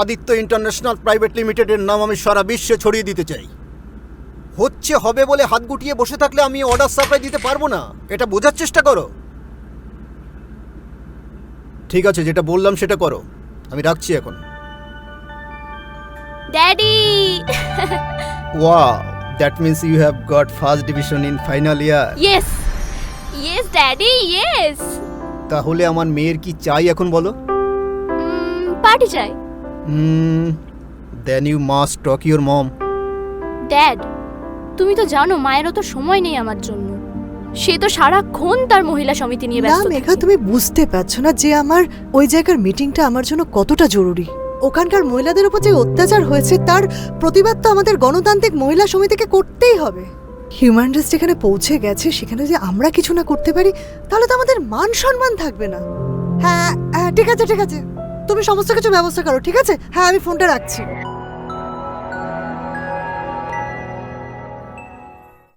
Aditya international private লিমিটেডের নাম আমি সারা বিশ্বে ছড়িয়ে দিতে চাই। হচ্ছে হবে বলে হাত গুটিয়ে বসে থাকলে আমি অর্ডার সাপ্লাই দিতে পারবো না, এটা বোঝার চেষ্টা করো। ঠিক আছে, যেটা বললাম সেটা করো, আমি রাখছি এখন। Daddy wow, that means you have got first division in final year. Yes yes daddy yes. তাহলে আমার মেয়ের কি চাই এখন বলো? পার্টি চাই। Then you must talk your mom. Dad, তুমি তো জানো মায়েরও তো সময় নেই আমার জন্য, সে তো সারাক্ষণ তার মহিলা সমিতি নিয়ে না ব্যস্ত মেঘা, থাকে। তুমি বুঝতে পারছো না যে আমার ওই জায়গার মিটিংটা আমার জন্য কতটা জরুরি। ওখানকার মহিলাদের উপর যে অত্যাচার হয়েছে তার প্রতিবাদ তো আমাদের গণতান্ত্রিক মহিলা সমিতিকে করতেই হবে। হিউম্যান রাইটস যেখানে পৌঁছে গেছে সেখানে যে আমরা কিছু না করতে পারি তাহলে তো আমাদের মান সম্মান থাকবে না। হ্যাঁ হ্যাঁ ঠিক আছে ঠিক আছে, তুমি সমস্ত কিছু ব্যবস্থা করো, ঠিক আছে? হ্যাঁ আমি ফোনটা রাখছি।